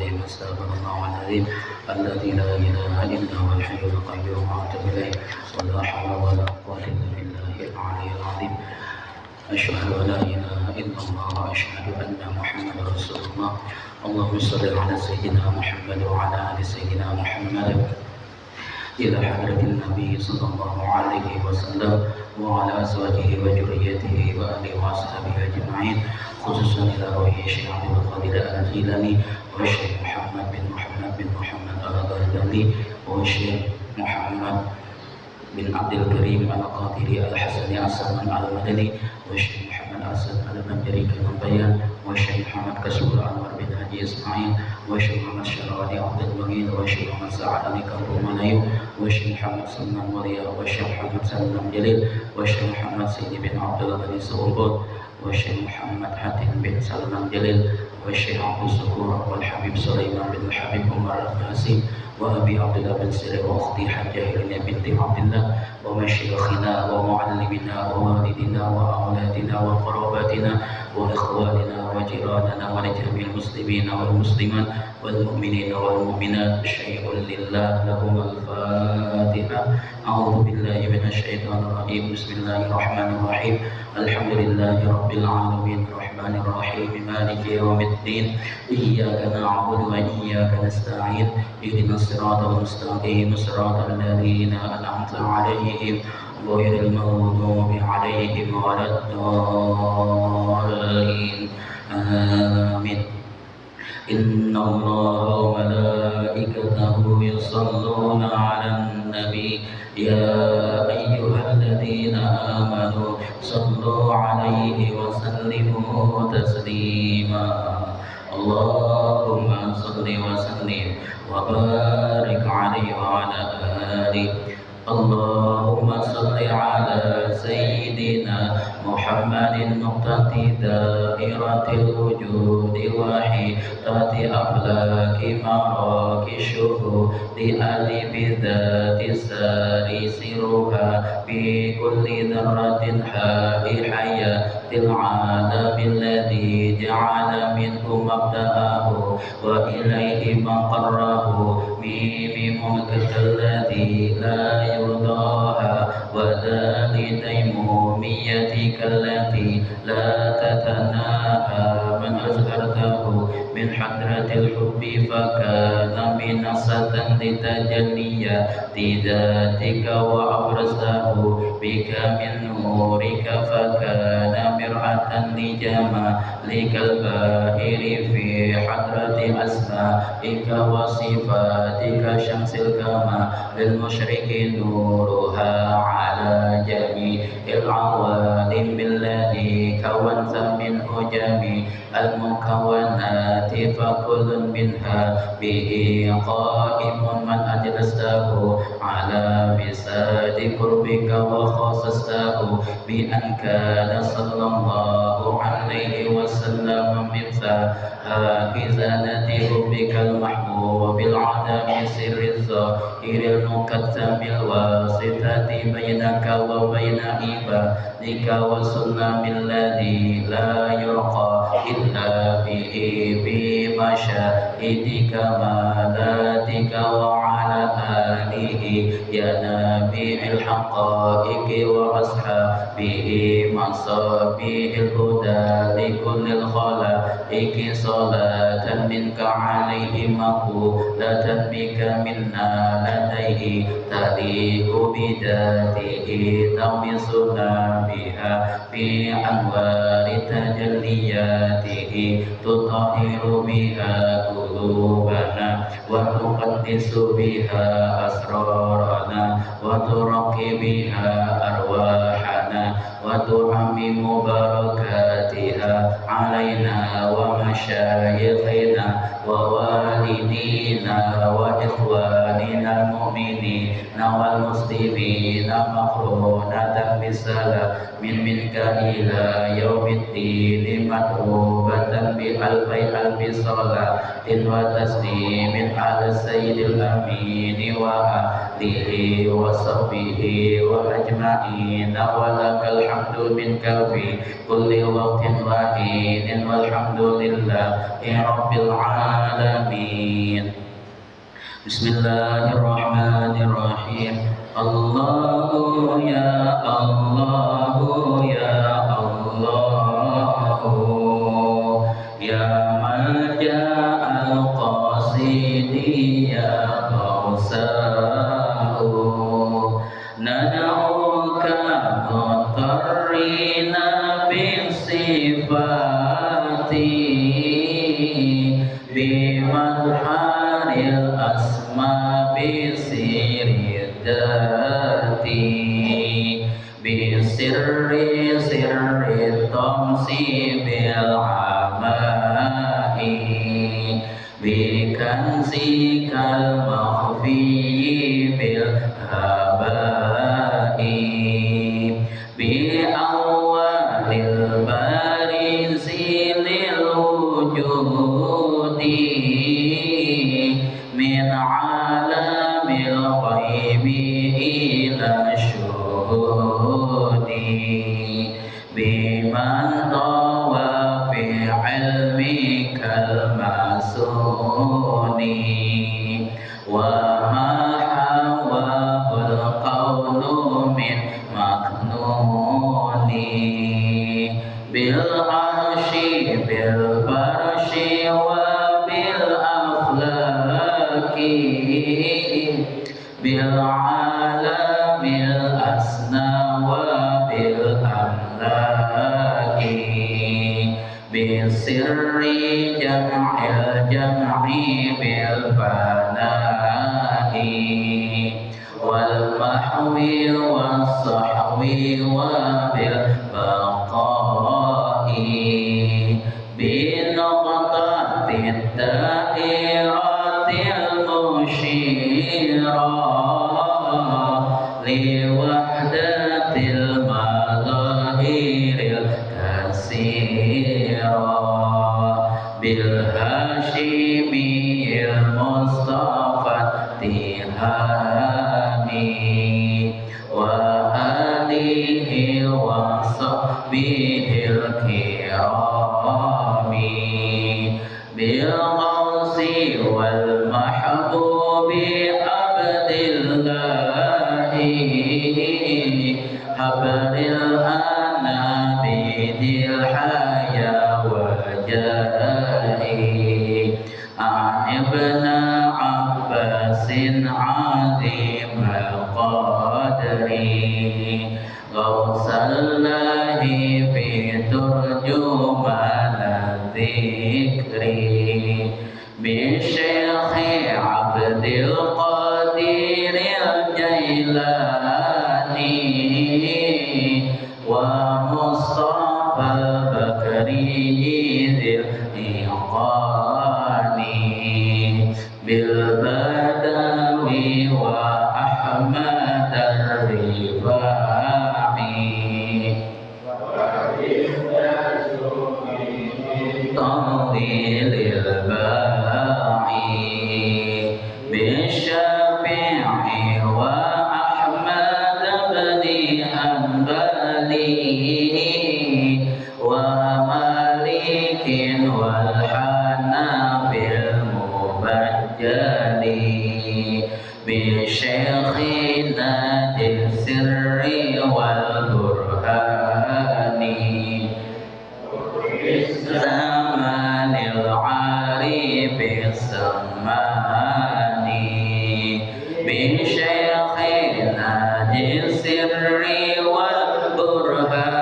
العظيم استغفر الله العظيم الذي لا إله إلا هو الحي القيوم وأتوب إليه ولا حول ولا قوة إلا بالله العلي العظيم أشهد أن لا إله إلا الله وأشهد أن محمدا رسول الله اللهم صل على سيدنا محمد وعلى آل سيدنا محمد إلى حضرة النبي صلى الله عليه وسلم وعلى أزواجه وذريته وآله وأصحابه أجمعين خصوصا إلى روح الشيخ عبد القادر الجيلاني والشيخ محمد بن محمد الغزالي والشيخ محمد بن عبد الكريم القادري الحسني السلمان المدني والشيخ محمد أسد المنجري كالبيان والشيخ محمد كسول أنور بن حجي إسماعيل والشيخ محمد شراري عبد المعين والشيخ محمد سعد علي كالرومانيو والشيخ محمد سلمان وليا والشيخ محمد سلمان جليل والشيخ محمد سيدي بن عبد الغني سعود والشيخ محمد حاتم بن سلمان جليل والشيخ عبد الشكور والحبيب سليمان بن الحبيب عمر القاسم وأبي عبد الله بن سيرين وأختي حجة هيلين بنت عبد الله ومشايخنا ومعلمنا ووالدنا وأولادنا وقراباتنا وإخواننا وجيراننا ولجميع المسلمين والمسلمات والمؤمنين والمؤمنات شيء لله لهم الفاتحة أعوذ بالله من الشيطان الرجيم بسم الله الرحمن الرحيم الحمد لله رب العالمين الرحمن الرحيم مالك يوم الدين إياك نعبد وإياك نستعين اهدنا الصراط المستقيم صراط الذين أنعمت عليهم غير المغضوب عليهم ولا الضالين آمين إن الله وملائكته يصلون على النبي يا أيها الذين آمنوا صلوا عليه وسلموا تسليما اللهم صل وسلم وبارك عليه وعلى آله اللهم صل على سيدنا محمد نقطة دائرة الوجود وحيدة أفلاك مراك الشهود ألف ذات الساري سرها في كل ذرة حاء حياة العالم الذي جعل منه مبدأه وإليه مقره ميم ملكة الذي لا يضاهى وذات تيموميتك التي لا تتناهى من أزهرته من حضرة الحب فكان منصة لتجليات ذاتك وأبرزه بك من نورك فكان مرآة لجمالك الباهر في حضرة أسمائك وصفاتك شمس الكمال المشرق نورها على جميع العوالم الذي كونت منه جميع المكونات فكل منها به قائم من أجلسته على بساد قربك وخصصته بأن كان صلى الله عليه وسلم مفتاح خزانة حبك المحبوب بالعدم سر الظاهر المكتم الواسطة بينك وبين عبادك وسلم الذي لا يرقى إلا به بمشاهد كمالاتك وعلى آله يا نبي الحقائق وأصحابه مصابيح الهدى لكل الخلائق صلاة منك عليه مقولة بك منا لديه تليق بذاته تغمسنا بها في أنوار تجلياته تطهر بها قلوبنا وتقدس بها أسرارنا وترقي بها أرواحنا وتعمم بركاتها علينا ومشايخنا ووالدينا وإخواننا المؤمنين والمسلمين مقرونة بسلام منك إلى يوم الدين مدعوبة بألف ألف صلاة وتسليم على السيد الأمين وآله وصحبه وأجمعين ولك الحمد منك في كل وقت وحين والحمد لله رب العالمين. بسم الله الرحمن الرحيم. الله يا الله يا الله يا ملجأ القاصد يا غوثاه ندعوك مضطرين بالصفات بمظهر الأسماء بسر الذات بسر سر الطمس بالعماء بكنزك المخفي بالهباء بأول البارز للوجود من عالم الغيب إلى الشهود بمن طوى في علمك المسون وما حواه القول من مكنون بالعرش بالفرش وبالأفلاك بالعالم الأسنى وبالأملاك بسر جمع الجمع بالفناء والمحو والصحو وبالبقاء بنقطة الدائرة المشيرة لوحدة المظاهر الكثيرة بالهاشمي المصطفى التهامي وآله وصحبه الكرام بالغوث والمحبوب عبد الله حبر الأنام ذي الحياة والجاه عن ابن عباس عظيم القدر غوث الله في ترجمان الذكر بالشيخ عبد القادر الجيلاني ومصطفى بكري ذي الإيقان بالبدوي وأحمد الرفاعي طويل الباعي بالشافع وأحمد بن حنبل ومالك والحنابل المبجل بشيخنا ذي السر والبرهان زمان العارف السمان بشيخنا ذي السر والبرهان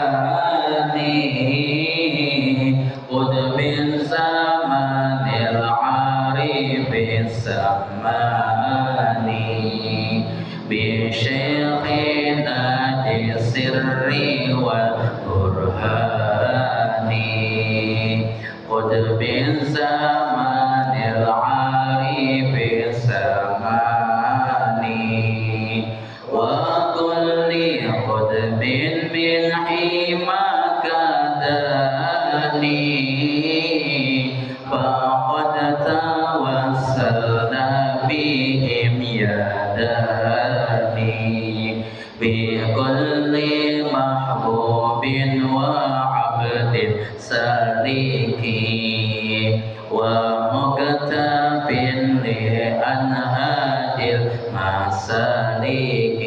قطب زمان العارف السمان بشيخنا ذي السر والبرهان قطب زمان العارف السمان وكل قطب من حماك داني فقد تولى بهم يداني بكل محبوب وعبد سالك ومكتب لأنهاج المسالك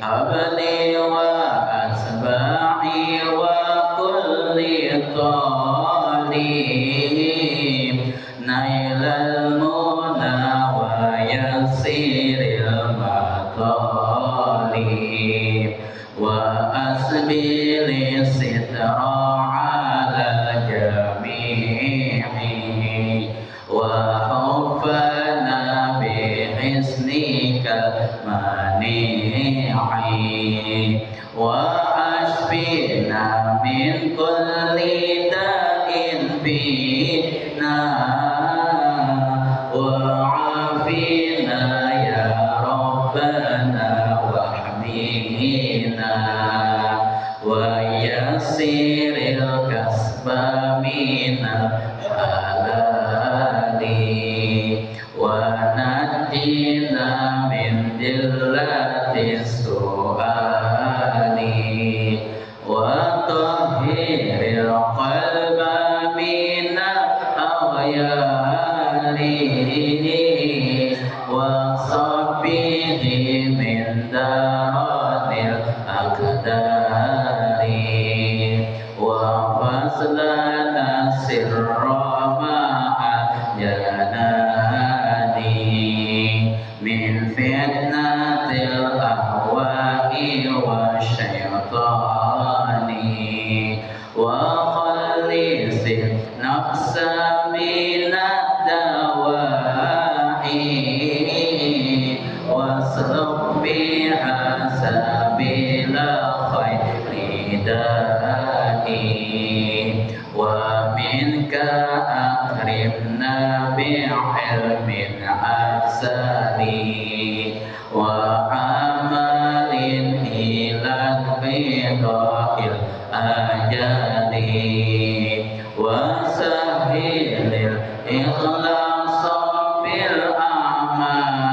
أبلي وأتباعي وكل طالب نيل المنى ويسير المطالب وأسبل الستر على الجميع وحفنا بحسنك المنيع وأشفنا من كل داء فينا وعافنا يا ربنا واحمينا ويسر الكسب من الحلال ونجنا من ذلة السؤال وطهر القلب من الأغيار وصفه من دار الأقدار وفصلنا السر مع الجنان من فتنة الأهواء والشيطان وخلص النفس من الدواعي واسلك بها سبيل خير داعي ومنك أكرمنا بعلم أكسري وعمل إلى القضاء الأجل وسهل الإخلاص في الأعمال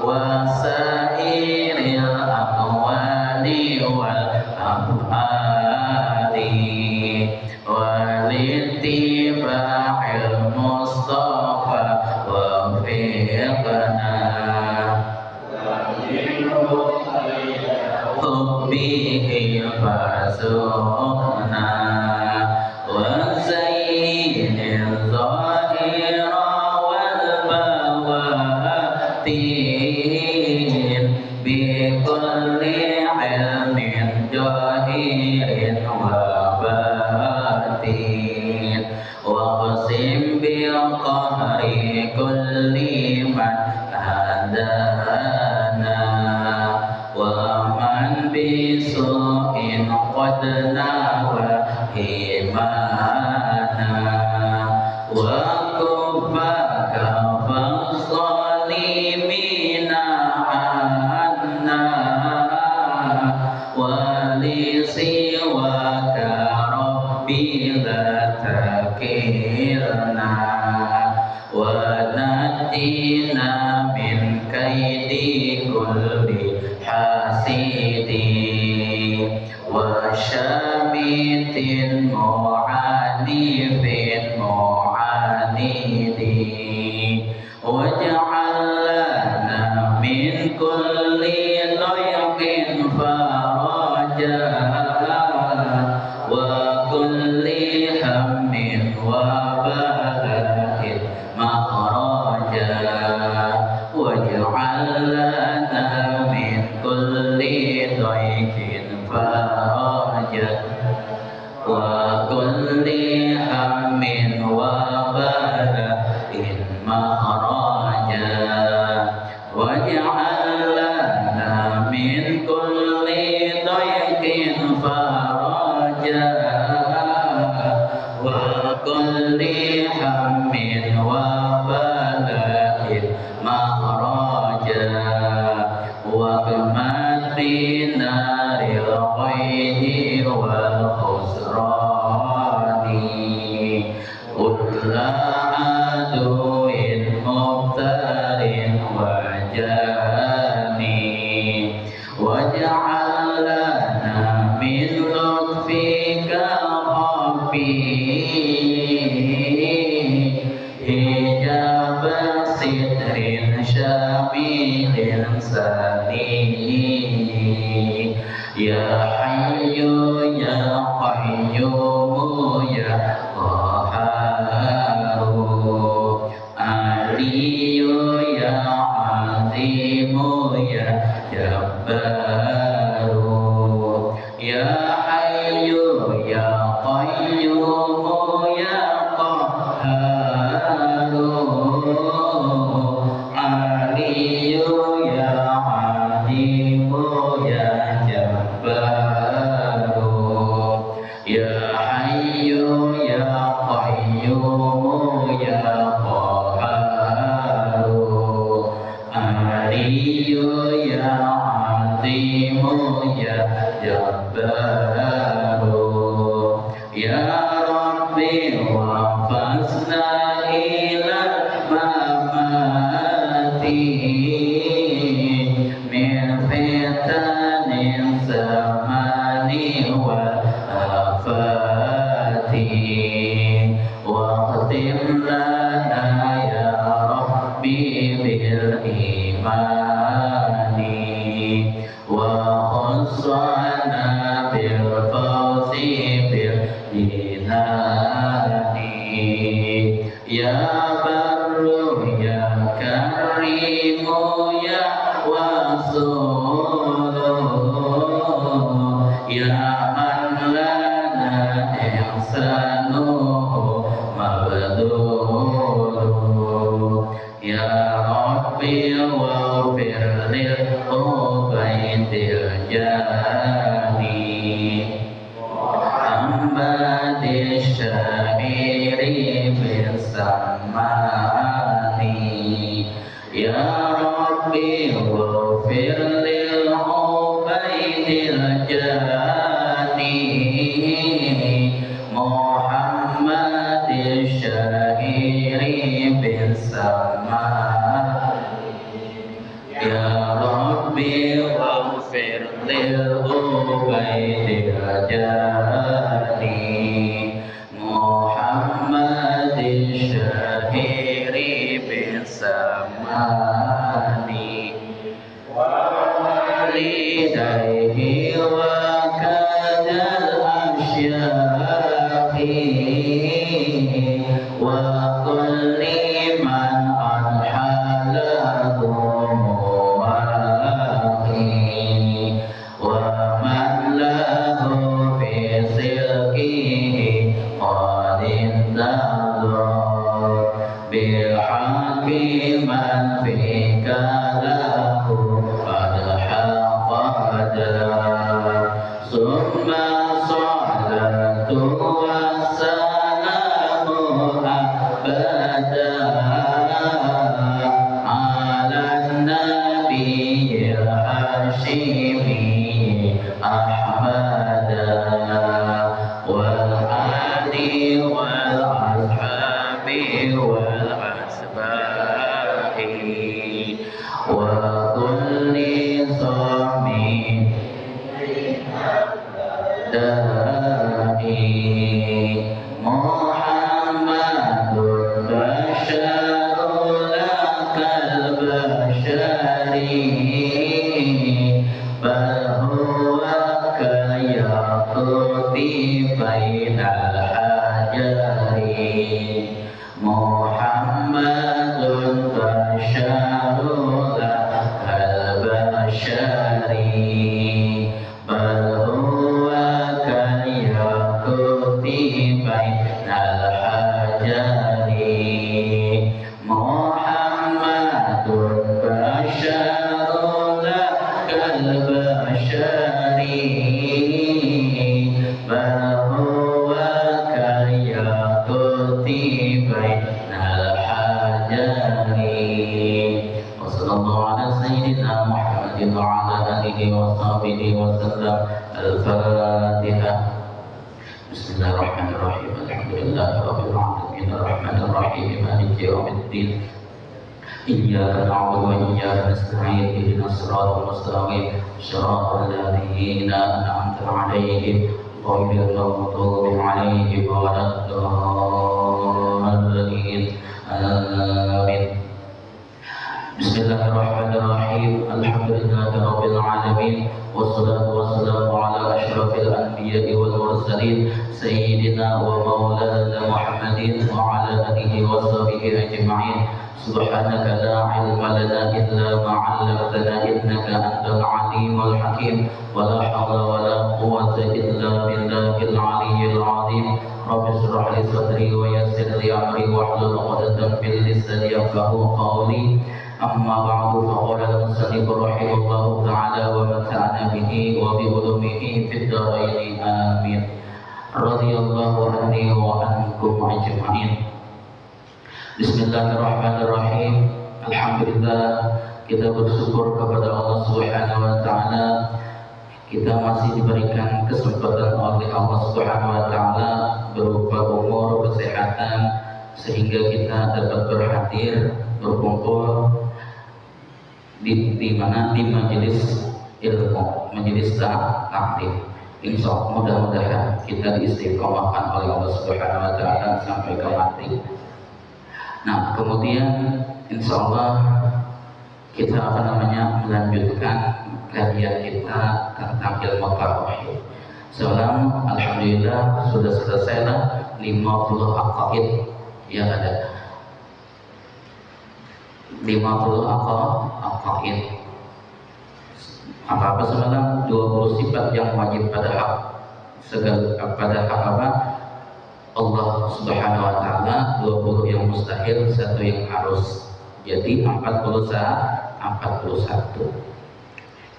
وسائر الأقوال والأفعال ولاتباع المصطفى وفقنا حبه فارزقنا وزين الظاهر والبواطن بكل علم ظاهر وباطن واقسم بالقهر كل من هدانا ومن بسوء قد نوى إيمانا وكفاك فالظالمين عنا ولسواك ربي لا تكلنا ونجنا من كيد كل حاسد وشامت معانف معاند واجعل لنا من كل ضيق فرجا وكل هم وبلاء مخرجا واجعل لنا من كل ضيق فرجا وكل هم وبلاء مخرجا واجعل لنا من كل ضيق فرجا وكل هم وبلاء مخرجا واغمد في نار الغيظ والخسران كل عدو شامل سليم يا حي يا قيوم يا قهار علي يا عظيم يا جبار يا حي يا قيوم يا قهار علي يا عظيم يا جبار يا حي يا قيوم يا قهار علي يا عظيم يا جبار يا ربي وفزنا إلى الممات من فتن الزمان والآفات واختم لنا يا ربي بالإيمان وخصنا بالفوز بالجنان يا بر يا كريم يا وصول يا من لنا إحسانه مبذول يا ربي واغفر للعبيد الجاني محمد الشهير بالسمان يا ربي واغفر للعبيد الجاني محمد الشهير بالسمان يا ربي واغفر للعبيد الجاني محمد الشهير بالسمان ووالديه وكذا الأشياخ وكل من أنحله مواقي ومن له في سلكه قد انتظر بالحق من فيك له قد حقد ثم صلاة والسلام أبدا على النبي الهاشمي أحمد والآل والأصحاب والأتباع وكل صامت داعي محمد بشر لك البشر بل هو كالياقوت بين الحجر محمد بشر لك البشر بل هو كالياقوت بين الحجر محمد بشر لك البشر بل هو كالياقوت بين الحجر وصلى الله على سيدنا محمد وعلى آله وصحبه وسلم الفاتحة بسم الله الرحمن الرحيم الحمد لله رب العالمين الرحمن الرحيم مالك يوم الدين إياك نعبد وإياك نستعين اهدنا الصراط المستقيم صراط الذين أنعمت عليهم غير المغضوب عليهم ولا الضالين آمين Bismillahirrahmanirrahim. Alhamdulillahirabbil alamin. Wassalatu wassalamu ala asyrafil anbiya'i wal mursalin sayyidina wa maulana Muhammadin wa ala alihi wa sahbihi ajma'in. Subhanaka la ilma lana illa ma 'allamtana innaka antal alimul hakim. Wa la hawla wa la quwwata illa billahil aliyyil 'azim. Rabbi shrah li sadri wa yassir li amri wahlul 'uqdatam min lisani yafqahu qawli. أما بعد فقال المصنف رحمه الله تعالى ومتعنا به وبعلومه في الدارين آمين رضي الله عني وعنكم أجمعين. Bismillahirrahmanirrahim. Alhamdulillah, kita bersyukur kepada Allah Subhanahu wa taala. Kita masih diberikan kesempatan oleh Allah Subhanahu wa taala berupa umur, kesehatan, sehingga kita dapat berhadir berkumpul di mana di majelis ilmu, majelis taklim. Insya Allah mudah-mudahan kita diistiqomahkan oleh Allah Subhanahu wa taala sampai ke mati. Nah, kemudian insya Allah kita melanjutkan kajian kita tentang ilmu tauhid. Salam, alhamdulillah sudah selesailah 50 aqaid yang ada. 50 aqaid. Apa-apa semalam 20 sifat yang wajib pada hak Allah Subhanahu wa taala, 20 yang mustahil, 1 yang harus. Jadi 41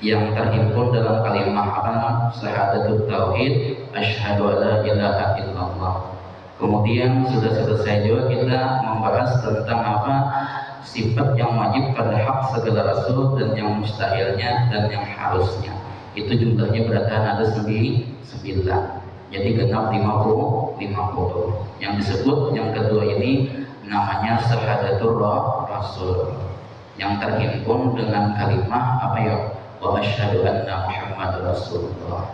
yang terhimpun dalam kalimat syahadatut tauhid, asyhadu alla ilaha illallah. Kemudian sudah selesai juga kita membahas tentang sifat yang wajib pada hak segala rasul dan yang mustahilnya dan yang harusnya. Itu jumlahnya berarti ada 9. Jadi genap 50. Yang disebut yang kedua ini namanya syahadatur rasul, yang terhimpun dengan kalimat wa asyhadu anna Muhammadar Rasulullah.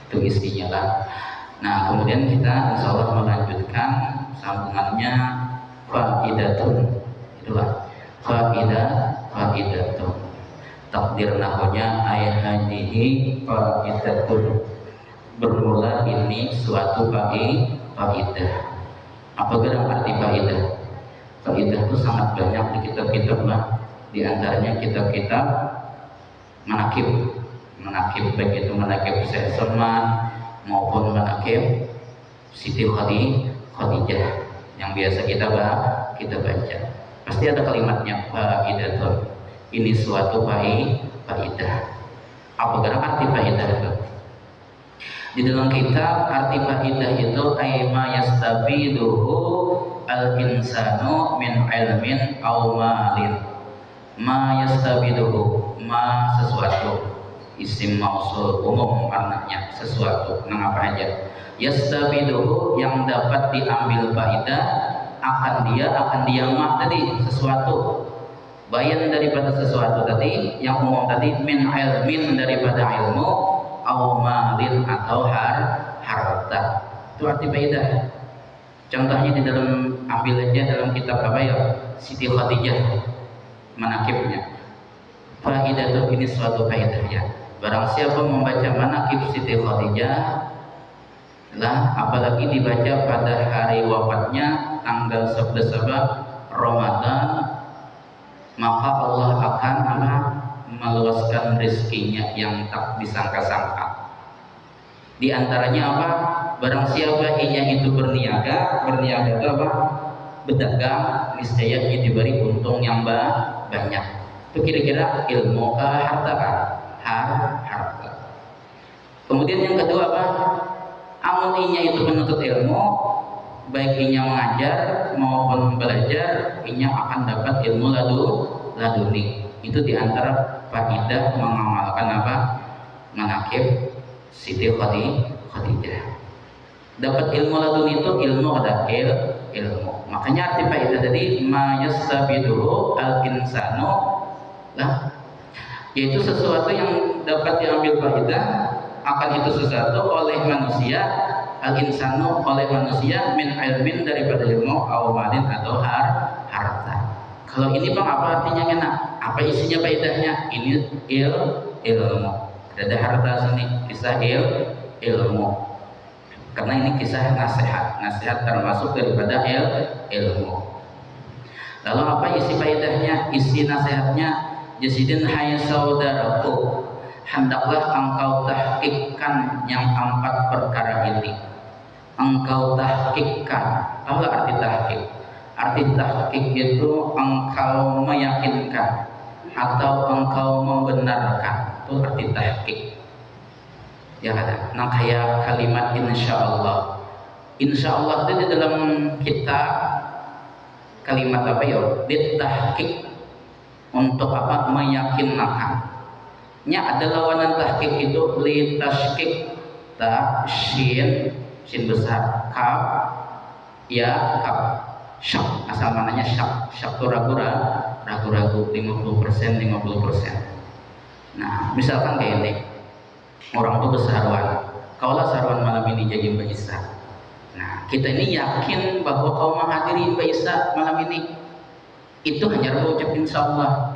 Itu isinya lah. Nah, kemudian kita insyaallah melanjutkan sambungannya faidatun. Itulah faidatun. Takdir nahunya ayhadihi faidatun. Bermula ini suatu faidah. Apa gerak arti faidah? Faidah itu sangat banyak di kitab-kitab lah. Di antaranya kitab-kitab manaqib, baik itu manaqib Syekh Salman maupun manaqib Siti Khadijah yang biasa kita baca. Pasti ada kalimatnya faidatun. Ini suatu faidah. Apa gerak arti faidah itu? Di dalam kitab arti faidah itu aima yastabiduhu al-insanu min ilmin aw malin. Ma yastabiduhu, ma sesuatu, isim mausul umum maknanya sesuatu, apa aja. Yastabiduhu yang dapat diambil faidah akan dia mah tadi sesuatu. Bayan daripada sesuatu tadi yang umum tadi, min ilmin daripada ilmu, aw malin atau harta. Itu arti faidah. Contohnya di dalam, ambil aja dalam kitab Siti Khadijah manaqibnya. Faidah itu ini suatu faidah ya. Barang siapa membaca manaqib Siti Khadijah lah, apalagi dibaca pada hari wafatnya tanggal 11 Ramadan, maka Allah akan meluaskan rezekinya yang tak disangka-sangka. Di antaranya barang siapa itu berniaga itu berdagang, niscaya ia diberi untung yang banyak. Itu kira-kira ilmu harta harta. Kemudian yang kedua amun itu menuntut ilmu, baik inya mengajar maupun belajar, inya akan dapat ilmu laduni. Itu diantara faidah mengamalkan manaqib Siti Khadijah. Dapat ilmu laduni itu ilmu ilmu. Makanya arti faidah tadi ma yastabiduhu al-insanu lah, yaitu sesuatu yang dapat diambil faidah akan itu sesuatu oleh manusia, al-insanu oleh manusia, min ilmin daripada ilmu, aw malin atau harta. Kalau ini bang apa artinya enak? Apa isinya faedahnya? Ini ilmu. Ada harta sini kisah ilmu. Karena ini kisah nasihat termasuk daripada ilmu. Lalu apa isi faedahnya? Isi nasihatnya, jasidin hai saudaraku, hendaklah engkau tahqiqkan yang 4 perkara ini. Engkau tahqiqkan. Apa arti tahqiq? Arti tahqiq itu engkau meyakinkan atau engkau membenarkan. Itu arti tahqiq. Ya kan? Nah kayak kalimat insyaallah. Insyaallah itu di dalam kitab kalimat apa ya? Ditahqiq. Untuk apa? Meyakinkan. Nya ada lawanan tahqiq itu li tashqiq, ta shin besar, kaf ya kaf, syak asal mananya syak itu ragu-ragu 50%. Nah misalkan kayak ini, orang tuh bersaruan, kaulah saruan malam ini jadi Mbak Isa. Nah kita ini yakin bahwa kau menghadiri Mbak Isa malam ini, itu hanya berucap insyaallah.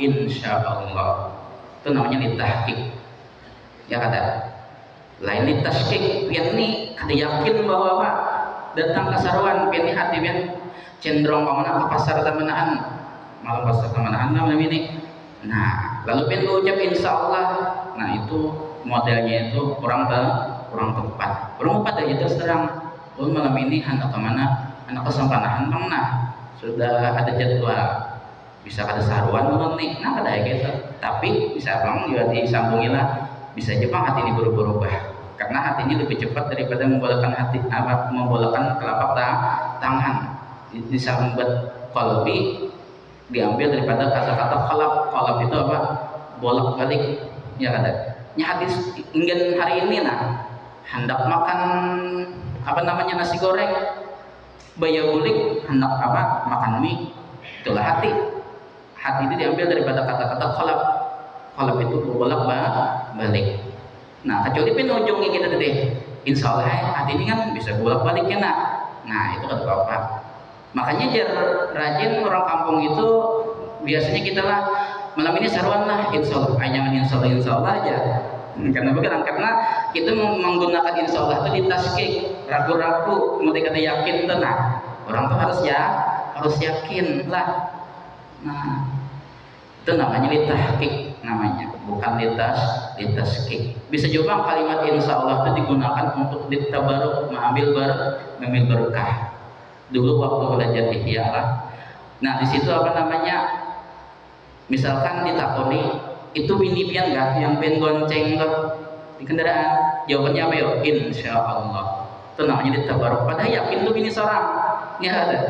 Itu namanya ditahqiq. Ya kata lain ditashqiq, pian ini kada yakin bahwa apa datang ke saruan, pian ini hati pian cenderung pamana ke pasar tamanaan, malam pasar tamanaan malam ini. Nah lalu pian berucap insyaallah. Nah itu modelnya itu kurang tepat aja terus terang. Oh malam ini hendak kemana? Hendak ke Sampanahan bang. Nah sudah ada jadwal, bisa ada saruan belum nih? Nah ada gitu. Tapi bisa bang juga disambungin lah. Bisa aja bang hati ini berubah, karena hati ini lebih cepat daripada membolakkan telapak tangan. Disambat qalbi diambil daripada kata-kata qalab itu apa? Bolak balik. Ya ada. Nya hadis ingin hari ini nah hendak makan apa namanya nasi goreng, bayagulik hendak apa makan mie, itulah hati itu diambil daripada kata-kata qalab itu bolak balik. Nah kecuali pun ujungnya kita tadi insya Allah hati ini kan bisa bolak balik ya nah itu kan apa. Makanya rajin orang kampung itu biasanya kita lah malam ini saruan lah insya Allah, jangan insya Allah aja. Karena bukan, karena kita menggunakan insya Allah itu ditashqiq, ragu-ragu, mulai kata yakin tuh. Nah orang tuh harus yakin lah. Nah itu namanya ditahqiq namanya, bukan ditashqiq. Bisa juga kalimat insya Allah itu digunakan untuk ditabaruk, mengambil berkah. Dulu waktu belajar ihya lah. Nah di situ apa namanya? Misalkan ditakoni itu bini pian gak yang pen gonceng lo di kendaraan, jawabannya apa ya? Insya Allah. Itu namanya ditabaruk. Padahal yakin tuh bini seorang. Ya ada.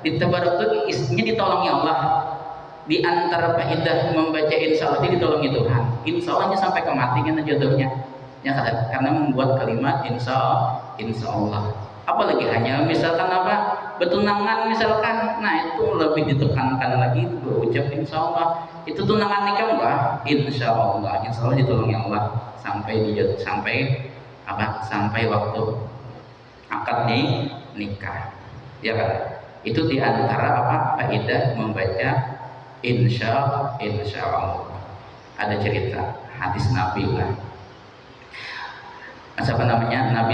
Ditabaruk tuh isinya ditolongi Allah. Di antara faedah membaca insya Allah itu ditolongi Tuhan. Insya Allahnya sampai ke mati kan jodohnya. Ya ada. Karena membuat kalimat insya Allah. Apalagi hanya misalkan apa bertunangan misalkan, nah itu lebih ditekankan lagi berucap insya Allah. Itu tunangan nikah enggak? Insya Allah ditolongi Allah sampai waktu akad nikah. Ya kan? Itu diantara apa faedah membaca insya Allah. Ada cerita hadis Nabi lah. Siapa namanya? Nabi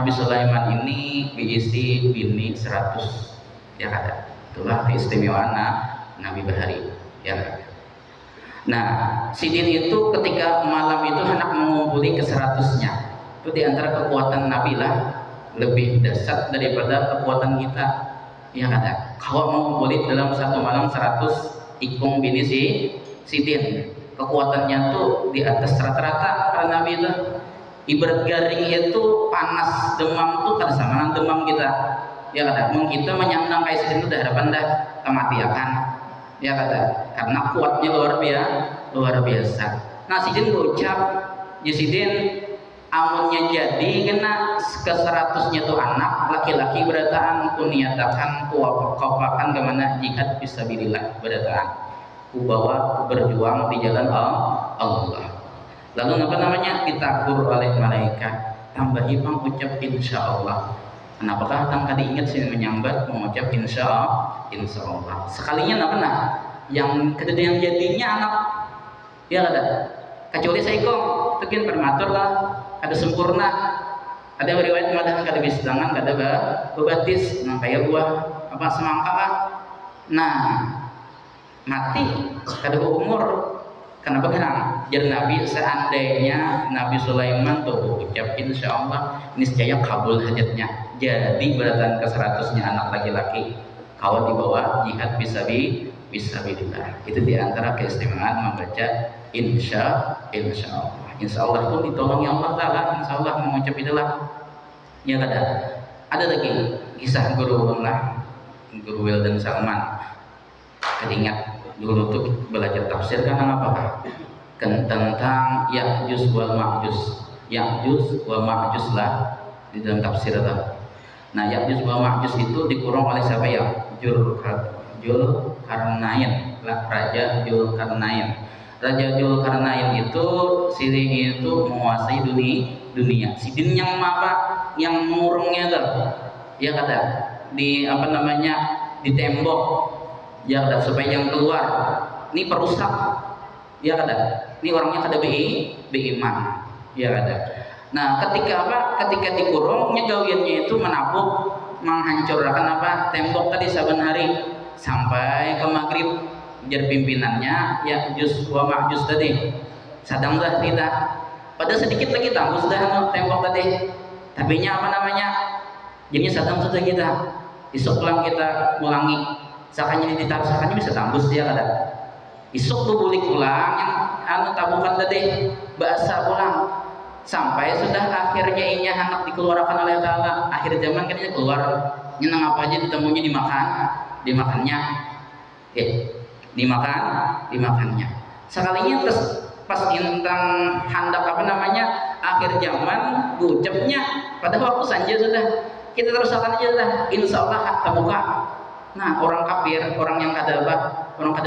Sulaiman ini diisi bini 100. Ya kata. Itulah keistimewaan Nabi Bahari. Ya kata. Nah, Sidin itu ketika malam itu hendak mengumpuli ke 100-nya. Itu diantara kekuatan Nabi lah, lebih dahsyat daripada kekuatan kita. Ya kata. Kalau mengumpuli dalam satu malam 100 ikung bini Sidin, kekuatannya tuh di atas rata-rata para Nabi itu. Ibarat garing itu panas, demam tuh kada sama demam kita. Ya kata, kita menyandang kayak Sidin itu dah harapan dah kematian. Ya kata, karena kuatnya luar biasa. Nah Sidin berucap, ya Sidin amunnya jadi kena ke 100-nya tuh anak laki-laki berataan ku niatakan ku wafakan kemana jihad fisabilillah berataan ku bawa berjuang di jalan Allah. Lalu apa namanya ditakur oleh malaikat, tambahi bang ucap insya Allah. Apakah tang kadi ingat sih menyambat mengucap insya Allah. Sekalinya nak pernah yang kedua yang jadinya anak ya ada. Kecuali saya kok mungkin prematur lah, ada sempurna. Ada riwayat mengatakan kada bisa tangan, kada bebatis, nah kayak buah apa semangka lah. Nah mati kada berumur. Kenapa kan? Jadi Nabi seandainya Nabi Sulaiman tuh ucap insya Allah niscaya kabul hajatnya. Jadi beratan ke 100-nya anak laki-laki kalau dibawa jihad bisa billah. Itu diantara keistimewaan membaca insya Allah. Insya Allah pun ditolongi Allah Taala. Insya Allah mengucap itulah. Ya ada lagi kisah guru Wildan Salman. Teringat dulu tuh belajar tafsir karena apa? Tentang Ya'juj wal Ma'juj. Ya'juj wal Ma'juj lah di dalam tafsir lah. Nah, Ya'juj wal Ma'juj itu dikurung oleh siapa ya? Zulkarnain lah, Raja Zulkarnain. Raja Zulkarnain itu sini itu menguasai dunia. Sidin yang apa? Yang mengurungnya tuh. Ya kata di apa namanya? Di tembok. Ya kada supaya yang keluar ini perusak ya kada ini orangnya kada beiman ya kada. Nah ketika dikurung gawiannya itu menabuk menghancurkan apa tembok tadi saban hari sampai ke maghrib. Jadi pimpinannya Ya'juj wa Ma'juj tadi sadang dah kita pada sedikit lagi tembus dah tembok tadi tapi apa namanya jadinya sadang saja kita besok pulang kita ulangi sakanya ditaruh sakanya bisa tembus dia kada isuk tuh boleh pulang yang tabukan tadi bahasa pulang sampai sudah akhirnya ini anak dikeluarkan oleh Allah. Akhir zaman kan dia keluar nyenang apa aja ditemunya dimakannya dimakannya sekalinya terus pas tentang handak apa namanya akhir zaman ucapnya pada waktu saja sudah kita terus akan aja lah insya Allah terbuka. Nah orang kafir, orang yang kada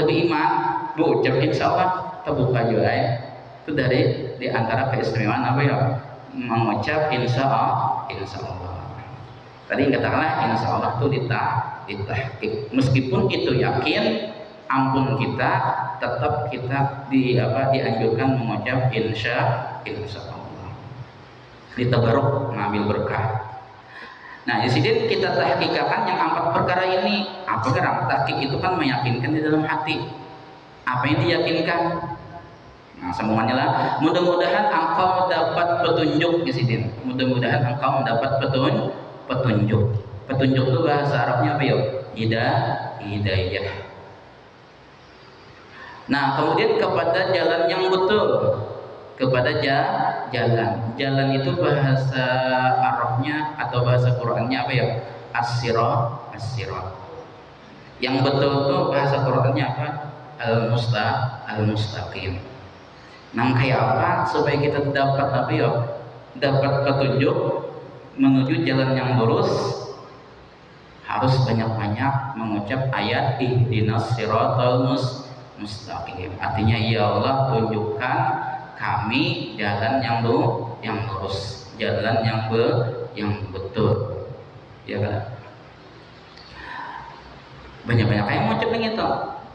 beriman, berucap insya Allah terbuka juga ya. Itu dari antara keistimewaan apa ya? Mengucap insya Allah. Tadi katakanlah insya Allah itu ditahqiq. Meskipun itu yakin, ampun kita, tetap kita dianjurkan mengucap insya Allah. Ditabaruk mengambil berkah. Nah, di sini kita tahqiqakan yang 4 perkara ini. Apa kan? Tahqiq itu kan meyakinkan di dalam hati. Apa yang diyakinkan? Nah, semuanya lah. Mudah-mudahan engkau dapat petunjuk di sini. Mudah-mudahan engkau mendapat petunjuk. Petunjuk itu bahasa Arabnya apa ya? Hidayah. Nah, kemudian kepada jalan yang betul. Kepada jalan itu bahasa Arabnya atau bahasa Qur'annya apa ya? As-sirat. Yang betul tuh bahasa Qur'annya apa? Al-mustaqim. Nah, kayak apa supaya kita dapat apa ya? Dapat petunjuk menuju jalan yang lurus? Harus banyak-banyak mengucap ayat ihdinas siratal mustaqim. Artinya ya Allah tunjukkan kami jalan yang lurus, jalan yang betul, ya kan? Banyak-banyak yang mengucap begitu,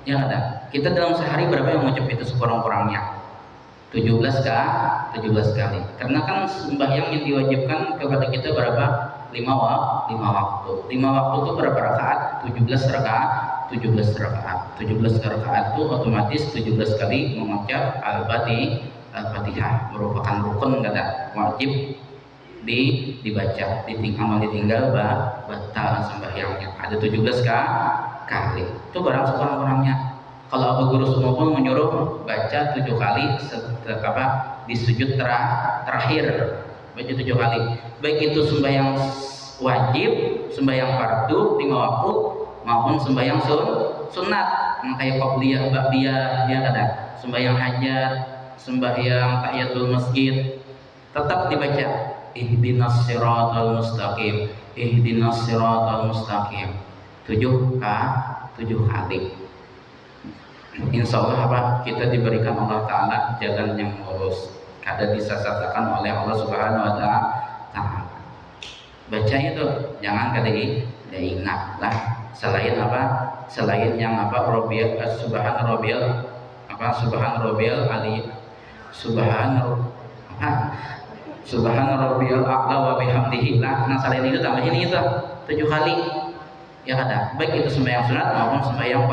ya kan? Kita dalam sehari berapa yang mengucap itu sekurang-kurangnya? 17 kali. Karena kan sembahyang yang diwajibkan kepada kita berapa? 5 waktu. 5 waktu itu berapa rakaat? 17 rakaat. 17 rakaat itu otomatis 17 kali mengucap Al-Fatihah merupakan rukun kata wajib dibaca, ditinggal batal sembahyangnya. Ada 17 kali. Itu barang sekurang-kurangnya. Kalau Abu Guru semua pun menyuruh baca 7 kali di sujud terakhir, baca 7 kali. Baik itu sembahyang wajib, sembahyang fardu 5 waktu maupun sembahyang sunat, kayak qobliyah, ba'diyah, ya kada. Sembahyang hajat, sembahyang tahiyatul masjid tetap dibaca ihdinas siratal mustaqim 7 kali. Insya Allah kita diberikan Allah Ta'ala jalan yang lurus, kada disesatkan oleh Allah Subhanahu wa Ta'ala. baca itu jangan kadang ingat lah selain apa, selain yang apa Robial subhan Robial apa subhan Robial ali subhan apa subhan Robial a'la wa bihamdihi lah. Nah selain itu tambahin itu 7 kali ya ada, baik itu sembahyang sunat maupun sembahyang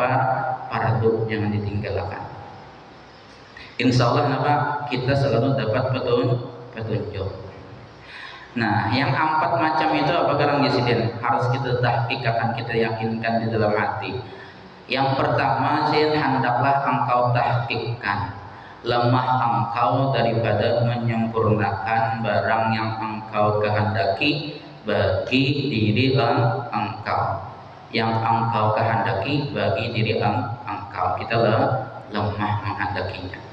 fardu jangan ditinggalkan. Insya Allah apa kita selalu dapat petunjuk. Nah, yang 4 macam itu apa garang Yesidin? Harus kita tahqiq, akan kita yakinkan di dalam hati. Yang pertama, Zin, hendaklah engkau tahqiqkan lemah engkau daripada menyempurnakan barang yang engkau kehendaki bagi diri engkau. Yang engkau kehendaki bagi diri engkau. Kita lemah menghendakinya.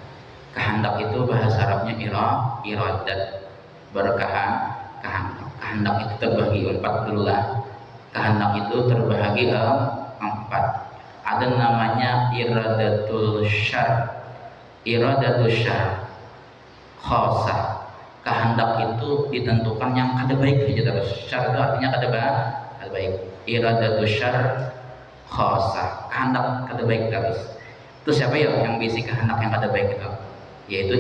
Kehendak itu bahasa Arabnya iradat, kehendak itu terbagi 4 dulu lah. Kehendak itu terbagi 4. Ada namanya iradatul syar, khosah. Kehendak itu ditentukan yang kada baik saja terus. Syar itu artinya kada baik. Iradatul syar khosah, kehendak kada baik terus. Itu siapa ya yang bisi kehendak yang kada baik itu? Yaitu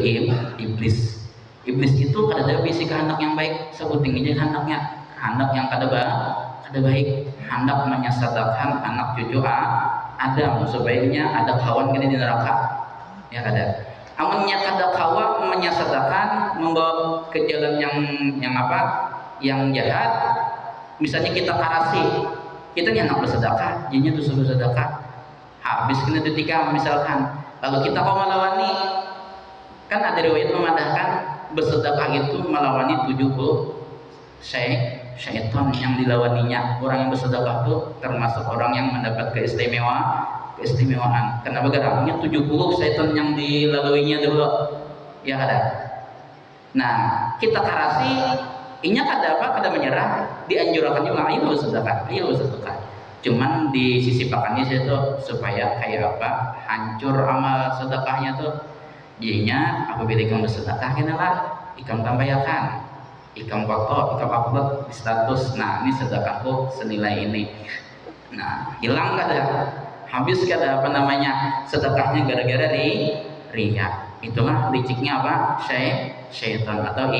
iblis. Iblis itu kada bisi kehendak yang baik, sebut tingginya kehendaknya, kehendak yang kada baik, hendak menyesatkan anak cucu Adam sebaiknya ada kawan kini di neraka. Ya kada. Amunnya kada kawan menyesatkan membawa ke jalan yang apa? Yang jahat. Misalnya kita karasi, kita nyenang bersedekah, jinnya tuh suruh sedekah. Habis kena ketika misalkan, lalu kita kau melawani, kan ada riwayat memadahkan bersedekah itu melawani 70 syaitan yang dilawaninya. Orang yang bersedekah itu termasuk orang yang mendapat keistimewaan. Kenapa? Karena 70 syaitan yang dilaluinya dulu. Ya ada. Nah, kita karasi, inya kada apa? Kada menyerah. Dianjurkan juga ayo bersedekah. Cuman di sisi pakannya itu supaya kayak apa? Hancur amal sedekahnya tuh. Jadinya apabila ikam bersedekah kenalah ikam tambayakan, ikam foto, ikam upload di status. Nah ini sedekahku senilai ini. Nah hilang kada, habis kada apa namanya sedekahnya gara-gara riya. Itulah liciknya apa? Syaitan atau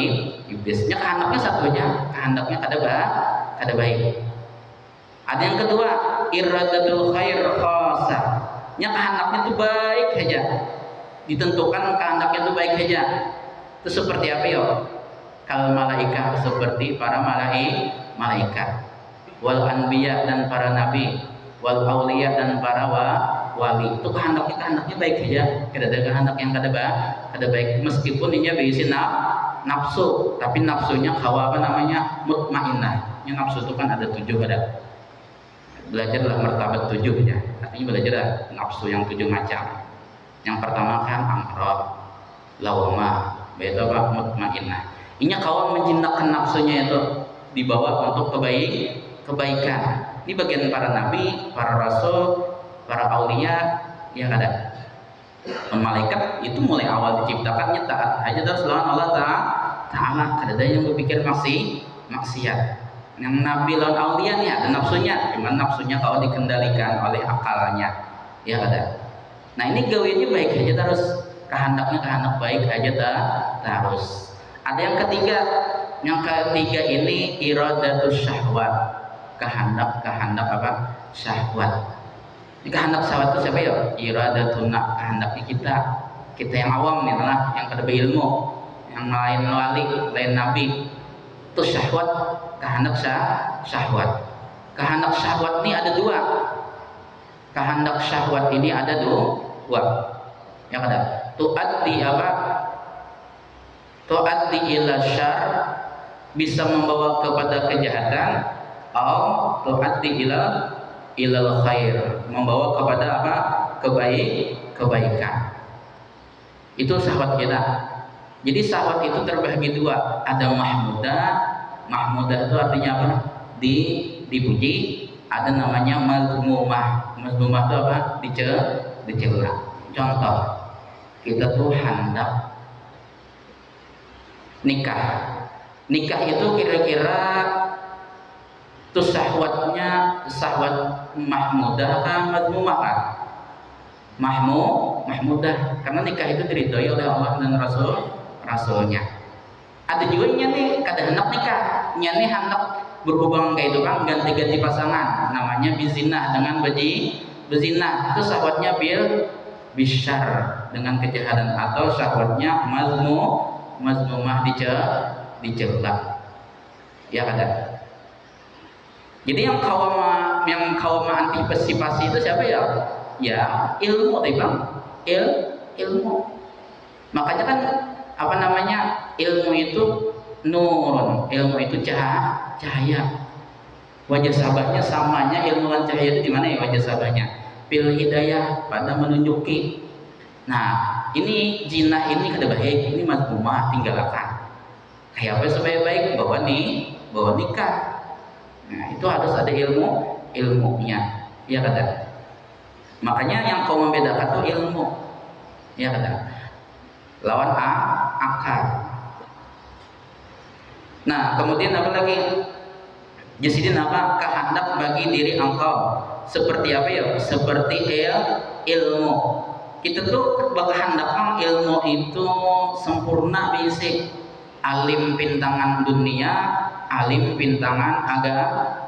iblisnya. Kehendaknya satunya, kehendaknya kada baik. Ada yang kedua, iradatul khair khosah. Nya kehendaknya itu baik saja. Ditentukan kehendaknya itu baik saja. Itu seperti apa ya? Kal malaika, seperti para malaikat. Wal anbiya, dan para nabi. Wal auliya, dan para wali. Itu kehendaknya baik saja. Tidak ada kehendak yang kada baik. Meskipun ini berisi nafsu, tapi nafsunya hawa apa namanya? Mutmainnah. Yang nafsu itu kan ada 7 kada. Belajarlah martabat 7 ya. Artinya belajar nafsu yang 7 macam. Yang pertama kan amrah, lawamah, beda apa? Mutmainnah. Ini kawan menjinakkan nafsunya itu dibawa untuk kebaikan. Ini bagian para nabi, para rasul, para aulia yang ada. Malaikat itu mulai awal diciptakannya taat aja terus lawan Allah Ta'ala. Kada ada yang berpikir maksiat. Yang nabi lawan aulia nih ada nafsunya, cuman nafsunya kalau dikendalikan oleh akalnya, ya ada. Nah ini gawiannya baik aja terus, kehendaknya kehendak baik aja terus. Ada yang ketiga ini iradatus syahwat, kehendak apa? Syahwat. Ini kehendak syahwat itu siapa ya? Iradatuna, kehendaknya kita yang awam nih lah, yang kada berilmu, yang lain wali, lain nabi. Itu syahwat, kehendak syahwat. Kehendak syahwat ini ada 2. Kehendak syahwat ini ada 2. Yang ada tuaddi apa? Tuaddi ila syar, bisa membawa kepada kejahatan, atau tuaddi ilal khair, membawa kepada apa? Kebaikan. Itu syahwat kita. Jadi syahwat itu terbagi 2. Ada mahmudah itu artinya apa? Dipuji. Ada namanya mazmumah. Mazmumah itu apa? Dicela. Contoh, kita tuh hendak nikah itu kira-kira Itu syahwatnya syahwat mahmudah kah madmumah kah? Mahmudah, karena nikah itu diridhoi oleh Allah dan Rasulnya. Ada juga nih kada hendak nikah, nih hendak berhubungan kayak itu kan, ganti-ganti pasangan, namanya bizina, dengan bezina. Itu syahwatnya bisyar, dengan kejahatan, atau syahwatnya mazmumah, dicela. Ya kada. Jadi yang kawama antisipasi itu siapa ya? Ya ilmu, bang. Ilmu. Makanya kan apa namanya, ilmu itu nurun, ilmu itu cahaya. Wajah sabahnya samanya ilmu dan cahaya itu di mana ya wajah sabahnya? Fil hidayah, pada menunjuki. Nah, ini zina ini kada baik, ini mazmumah, tinggalkan. Kayak apa supaya baik? Bawa nikah. Nah, itu harus ada ilmunya. Ya kada. Makanya yang kau membedakan itu ilmu. Ya kada. Lawan akal. Nah, kemudian apa lagi? Jasidin apa? Kehendak bagi diri engkau. Seperti apa ya? Seperti ilmu. Kita tuh berkehendak ilmu itu sempurna basic. Alim pintangan dunia, alim pintangan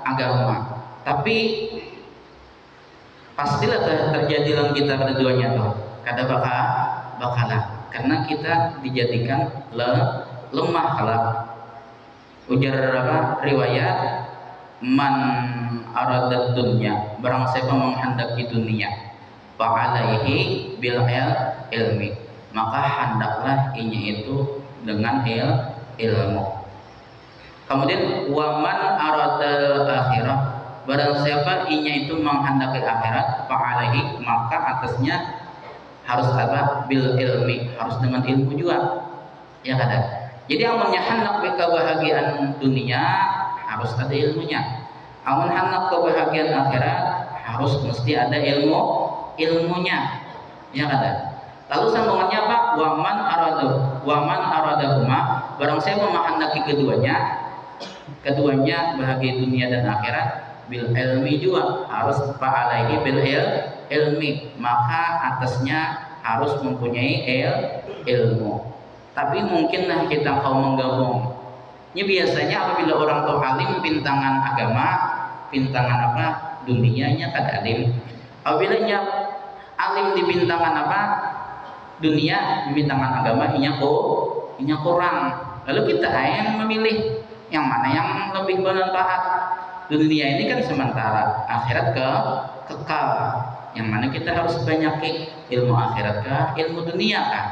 agama. Tapi pastilah terjadi dalam kita keduanya tuh. Kada bakalan. Karena kita dijadikan lemah kalau ujar apa riwayat, man aradad dunya, barang siapa menghendaki dunia, fa'alaihi bil ilmi, maka hendaklah inya itu dengan ilmu. Kemudian waman aradal akhirah, barang siapa inya itu menghendaki akhirat, fa'alaihi, maka atasnya harus apa? Bil ilmi, harus dengan ilmu juga. Ya kada. Jadi amun hendak kebahagiaan dunia harus ada ilmunya. Amun hendak kebahagiaan akhirat harus mesti ada ilmunya. Ya kada. Lalu sambungannya apa? Waman aradahuma, barang siapa menghendaki keduanya bahagia dunia dan akhirat, bil ilmi juga harus fa'alaihi bil ilmi, maka atasnya harus mempunyai ilmu. Tapi mungkinlah kita kau menggabung. Ini biasanya apabila orang tua alim pintangan agama, pintangan apa? Dunianya kada alim. Apabila alim di pintangan apa? Dunia, di pintangan agama inya kurang. Lalu kita yang memilih yang mana yang lebih bermanfaat. Dunia ini kan sementara, akhirat kekal. Yang mana kita harus banyaki ilmu akhirat kah, ilmu dunia kah?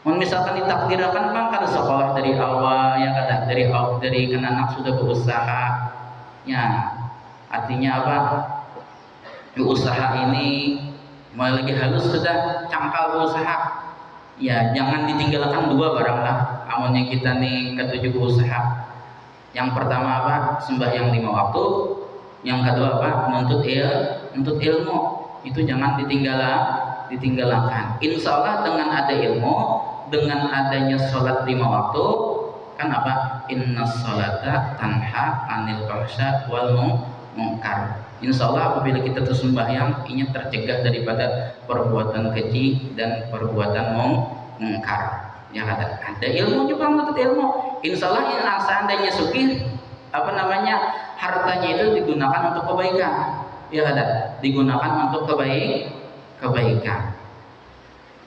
Misalkan ditakdirkan bang kada sekolah dari awal, ya kada dari kan anak sudah berusaha, ya artinya apa? Usaha ini mulai lagi halus sudah cangkal berusaha, ya jangan ditinggalkan dua barang lah. Amunnya kita nih ketujuh berusaha. Yang pertama apa? Sembahyang 5 waktu. Yang kedua apa? Menuntut ilmu. Itu jangan ditinggalkan. Insya Allah dengan ada ilmu, dengan adanya sholat 5 waktu, kan apa? Inna sholata tanha anil fahsya wal munkar. Insya Allah apabila kita tersembahyang, ini tercegah daripada perbuatan keji dan perbuatan munkar. Ya ada ilmu juga, menuntut ilmu. Insya Allah yang seandainya sugih, apa namanya, hartanya itu digunakan untuk kebaikan. Ya ada digunakan untuk kebaikan.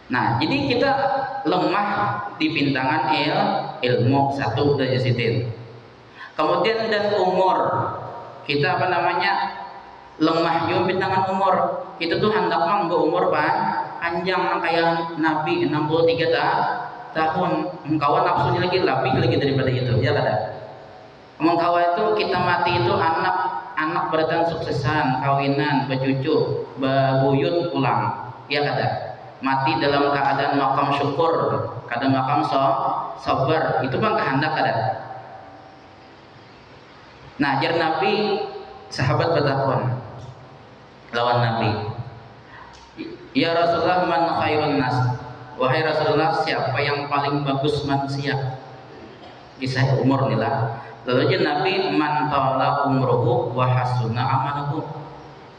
Nah, jadi kita lemah di pintangan ilmu, satu dari situ. Kemudian dan umur, kita apa namanya, lemah juga pintangan umur. Kita tuh hendak umur panjang kayak Nabi 63 tahun. Engkau nafsunya lebih daripada itu, ya kada. Engkau itu kita mati itu anak berdan suksesan, kawinan, bercucu, berbuyut pulang, ya kada. Mati dalam keadaan makam syukur, kadang makam sabar, itu bang kehendak kada. Nah, jar Nabi, sahabat bertakon lawan Nabi, ya Rasulullah, man khairun nas, wahai Rasulullah, siapa yang paling bagus manusia? Kisah umur nih lah. Lalu Nabi man tala umruhu wa hasuna amaluhu.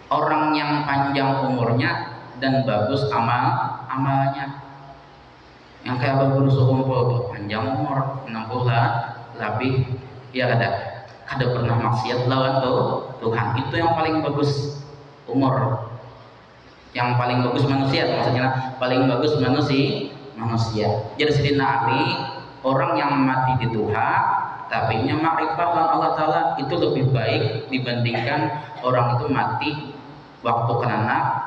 Orang yang panjang umurnya dan bagus amalnya. Yang kayak berguru kumpul panjang umur 60 lebih ya kada pernah maksiat lawan Tuhan. Itu yang paling bagus umur. Yang paling bagus manusia, maksudnya paling bagus manusia. Jadi Sayyidina Ali orang yang mati di Tuhan tapi nya ma'rifah dengan Allah Ta'ala itu lebih baik dibandingkan orang itu mati waktu karena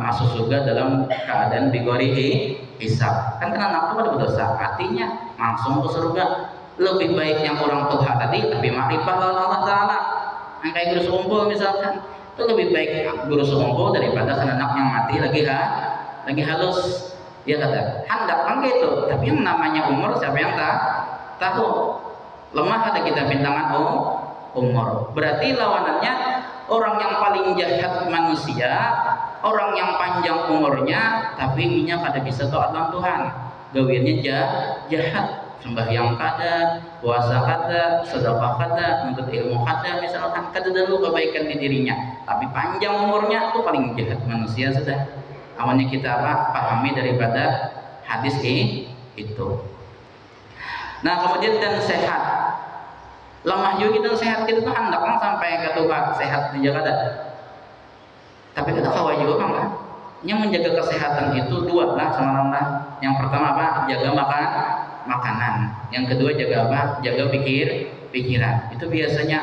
masuk surga dalam keadaan bigori hisab. Kan karena itu ada berdosa, artinya langsung ke surga. Lebih baik yang orang Tuhan tadi tapi ma'rifah dengan Allah Ta'ala. Yang kayak guru sekumpul misalkan, itu lebih baik guru sekumpul daripada anak yang mati lagi halus. Dia kata hendak kan gitu, tapi yang namanya umur siapa yang tahu? Lemah ada kita bintangan umur. Berarti lawanannya orang yang paling jahat manusia, orang yang panjang umurnya tapi minyak kada bisa taat Tuhan. Gawirnya jahat, sembahyang kada, puasa kada, sedekah kada, menuntut ilmu kada, misalkan kada dulu kebaikan di dirinya, tapi panjang umurnya itu paling jahat manusia sudah. Awalnya kita pahami daripada hadis itu. Nah kemudian dan sehat, lemah juga dan sehat kita tuh hendaknya sampai ke Tuhan sehat dijaga. Tapi kita kawal juga kan? Yang menjaga kesehatan itu dua lah semalam lah. Yang pertama jaga makanan. Yang kedua jaga jaga pikiran. Itu biasanya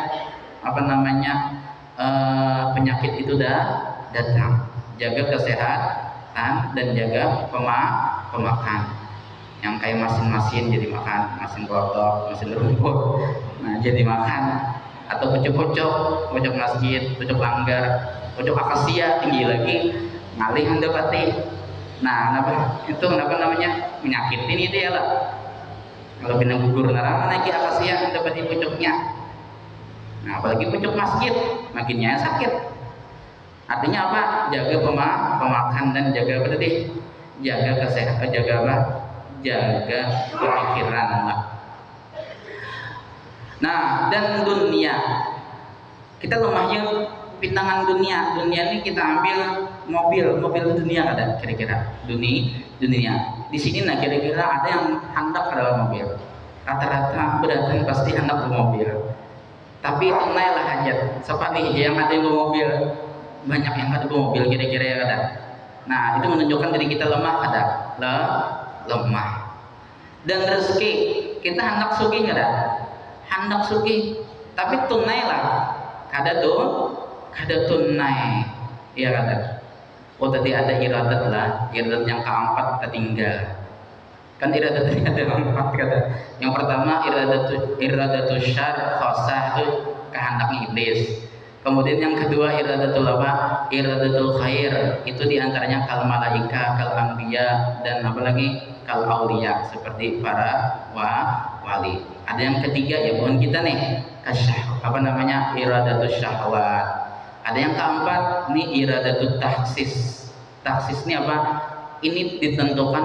penyakit itu datang. Jaga kesehatan dan jaga pemakan. Yang kayak masin jadi makan, masin kotor, masin rumput, nah jadi makan. Atau pojok masjid, pojok langgar, pojok akasia tinggi lagi, ngalih mendapati. Nah, itu namanya menyakitin itu ya lah. Kalau kena gugur narang naik akasia mendapati pojoknya. Nah, apalagi pojok masjid, makinnya sakit. Artinya apa? Jaga pemakan dan jaga apa tadi? Jaga kesehatan, jaga pemikiran lah. Nah, dan dunia kita lemahnya pintangan dunia ini kita ambil mobil dunia ada kira-kira dunia di sini. Nah kira-kira ada yang hendak dalam mobil, rata-rata berdatang pasti hendak mobil, tapi tunai lah hajat seperti yang ada di mobil, banyak yang ada di mobil kira-kira yang ada. Nah itu menunjukkan diri kita lemah, lemah. Dan rezeki kita hendak sugih hendak sugih, tapi tunai lah kada tunai ya kada. Oh tadi ada iradat lah, iradat yang keempat tertinggal. Kan iradat tadi ada empat kada. Yang pertama iradatul syar khosah itu kehendaknya iblis. Kemudian yang kedua iradatul khair, itu diantaranya kal malaika, kal anbiya, dan apalagi kal auliya, seperti para wali. Ada yang ketiga ya bukan kita nih, iradatul syahwat. Ada yang keempat nih iradatul taksis. Taksis ini apa? Ini ditentukan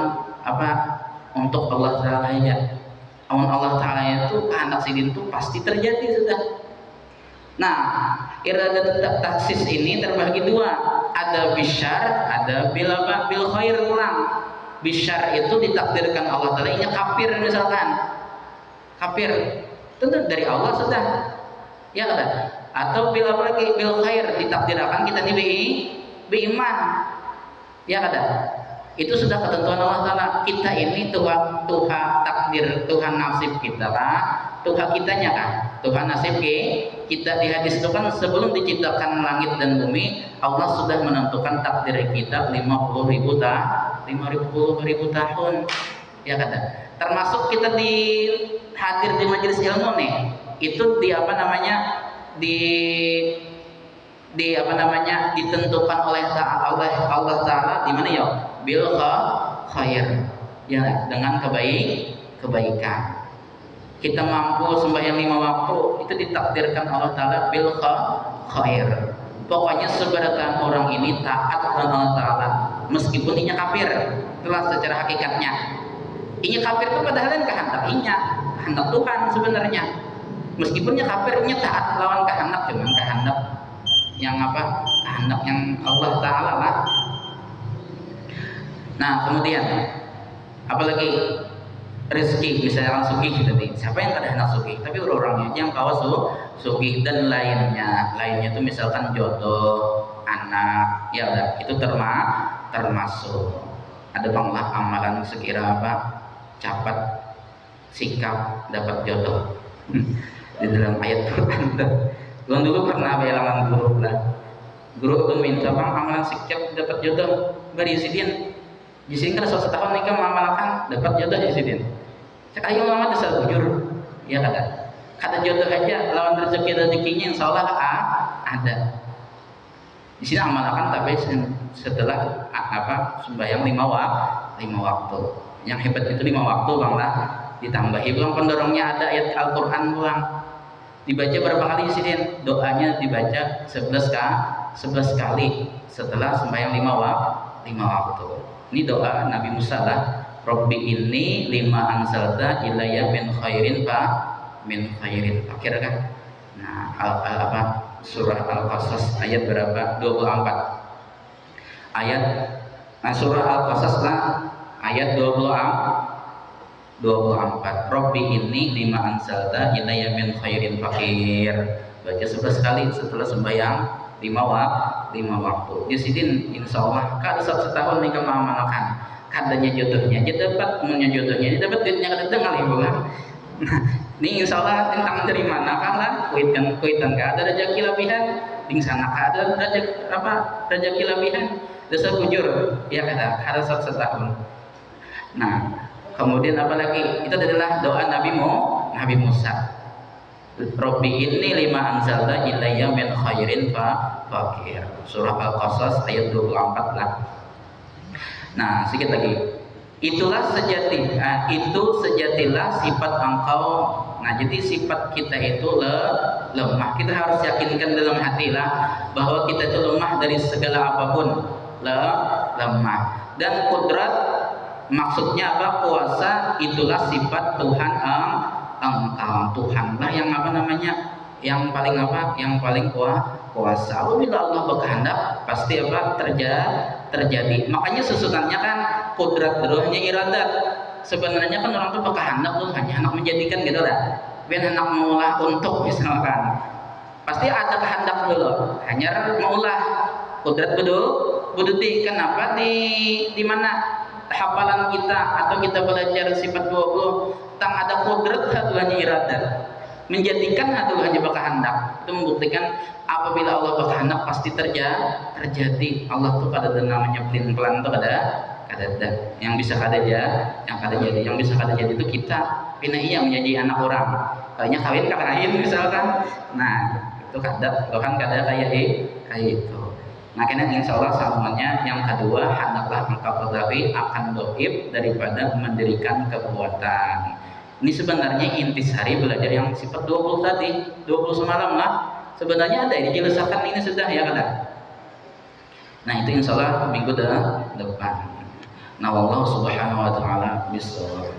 untuk Allah Ta'ala ya. Allah Ta'ala itu kehendak sidin itu pasti terjadi sudah. Nah, iradatul taksis ini terbagi dua. Ada bisyar, ada bil khair ulang. Bisyar itu ditakdirkan Allah Ta'ala, ini kafir misalkan. Kafir tentu dari Allah sudah. Ya ada. Atau bil khair ditakdirkan kita beriman. Ya ada. Itu sudah ketentuan Allah Ta'ala. Kita ini Tuhan takdir, Tuhan nasib kita Tuhan kitanya kan. Tuhan nasib kita. Di hadis itu kan sebelum diciptakan langit dan bumi, Allah sudah menentukan takdir kita 50.000 tahun. Ya kata. Termasuk kita hadir di majelis ilmu nih. Itu ditentukan oleh Allah Ta'ala di mana ya? Bil khair. Ya, dengan kebaikan. Kita mampu sembahyang 5 waktu, itu ditakdirkan Allah Ta'ala bil khair. Pokoknya sebenarnya orang ini taat kepada Allah Ta'ala meskipun inya kafir. Itulah secara hakikatnya. Inya kafir itu padahal kan kehendak Tuhan sebenarnya. Meskipunnya kafirnya taat lawan kehendak, cuman kehendak yang apa? Kehendak yang Allah Ta'ala lah. Nah kemudian apalagi rezeki, misalnya sugih tadi, siapa yang kada hendak sugih, tapi orang-orangnya yang kawas sugih dan lainnya itu misalkan jodoh, anak, ya udah itu termasuk. Ada banglah amalan sekira apa capat sikap dapat jodoh di dalam ayat Quran. Gua dulu pernah bilangan guru lah, guru pun minta bang amalan sikap dapat jodoh bari sidin. Di sini kan setahun nikah mengamalkan dapat jodoh di sini. Ayo mama dasar bujur, ya kata jodoh aja lawan rezekinya insya Allah ada. Di sini amalkan tapi setelah apa sembahyang 5 waktu. Yang hebat itu 5 waktu bang lah. Ditambahi bang pendorongnya ada ayat Al-Quran bang. Dibaca berapa kali di sini? Doanya dibaca 11 kali setelah sembahyang 5 waktu. Ini doa Nabi Musa lah. Robbi inni lima anzalta ilayya min khairin fakir kan. Nah apa surah Al-Qasas ayat berapa? 24 ayat. Nah surah Al-Qasas lah ayat 24. Robbi inni lima anzalta ilayya min khairin fakir. Baca 11 kali setelah sembahyang 5 waktu. Di sini insya Allah kada setahun nih kemamakan kadanya jodohnya aja dapat, punya jodohnya aja dapat, duitnya kada dengar ibu kan. Ini insya Allah tentang dari mana kan lah kuitan kada rezeki lebihan di sana kada rezeki lebihan dasar bujur ya kada setahun. Nah kemudian apalagi itu adalah doa Nabi Musa. Robbi inni lima anzalta ilayya min khairin fakir. Surah Al-Qasas ayat 24 lah. Nah sedikit lagi. Itulah sejatilah sifat engkau. Nah jadi sifat kita itu lemah. Kita harus yakinkan dalam hati lah bahwa kita itu lemah dari segala apapun. Lemah. Dan kudrat maksudnya apa? Kuasa itulah sifat Tuhan engkau. Tuhanlah yang apa namanya? Yang paling kuasa. Apabila Allah berkehendak pasti apa? Terjadi. Makanya susunannya kan kudrat dulu hanya iradat. Sebenarnya kan orang tuh berkehendak tuh hanya hendak menjadikan gitu lah. Ben hendak maulah untuk misalkan. Pasti ada kehendak dulu. Hanya maulah kudrat beduti. Kenapa di mana hafalan kita atau kita belajar sifat 20 tang ada kudrat hanya iradat. Menjadikan hanya berkehendak. Itu membuktikan apabila Allah berkehendak pasti terjadi. Allah tuh kada ada namanya pelin-pelan tuh kada yang bisa kada jadi. Yang bisa kada jadi itu kita pindah menjadi anak orang. Kayaknya kawin kada lain misalkan. Nah itu kada Tuhan kada kayak itu. Nah karena insya Allah sambungannya yang kedua hendaklah engkau ketahui akan doib daripada mendirikan kekuatan. Ini sebenarnya intisari belajar yang sifat 20 tadi, 20 semalam lah. Sebenarnya ada dijelaskan ini sudah ya kada. Nah itu insya Allah minggu depan. Nah Allah Subhanahu Wa Taala bisawab.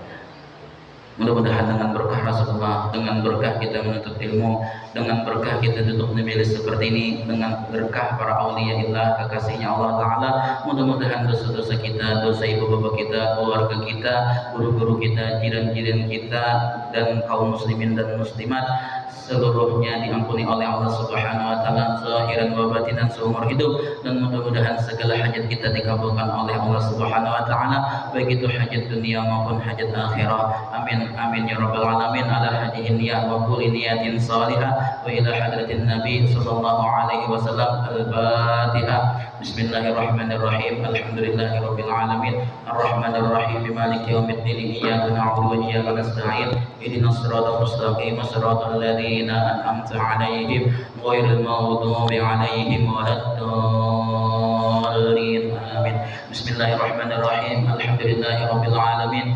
Mudah-mudahan dengan berkah Rasulullah, dengan berkah kita menuntut ilmu, dengan berkah kita duduk di majelis seperti ini, dengan berkah para auliyaillah, kekasihnya Allah Ta'ala, mudah-mudahan dosa-dosa kita, dosa ibu bapak kita, keluarga kita, guru-guru kita, jiran-jiran kita, dan kaum muslimin dan muslimat seluruhnya diampuni oleh Allah Subhanahu Wa Taala zahiran wa batinan seumur hidup, dan mudah-mudahan segala hajat kita dikabulkan oleh Allah Subhanahu Wa Taala, baik itu hajat dunia maupun hajat akhirah. Amin amin ya rabbal alamin. Ala hadihin niyat wa kulli niyatin salihah wa ila hadratin nabi sallallahu alaihi wasallam. Al-Fatihah. Bismillahirrahmanirrahim. Alhamdulillahirabbil alamin. Arrahmanir rahim. Maliki yaumiddin. Iyyaka na'budu wa iyyaka nasta'in. Ihdinas siratal mustaqim. Siratal ladzina an'amta 'alaihim ghairil maghdubi 'alaihim waladdallin. Amin. Bismillahirrahmanirrahim. Alhamdulillahirabbil alamin.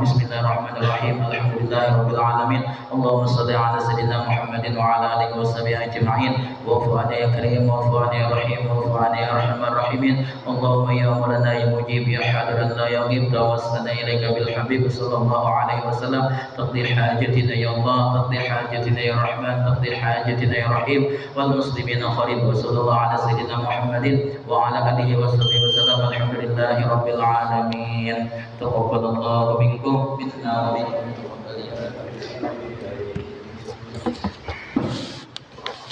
Bismillahirrahmanirrahim. Alhamdulillahirabbil alamin. Allahumma shalli ala sayyidina Muhammadin wa ala alihi washabihi ajma'in. Wa'fu 'anna ya karim wa'fu 'anna ya rahim wa'fu 'anna ya arhamar rahimin. Allahumma ya maulana ya مجيب يا حاضرا لا يغيب توسلنا إليك بالحبيب صلى الله عليه وسلم تقضي حاجتنا يا الله تقضي حاجتنا يا رحمن تقضي حاجتنا يا رحيم والمسلمين خريب وصلى الله على سيدنا محمد وعلى آله وصحبه وسلم الحمد لله رب العالمين تقبل الله منكم منا ومنكم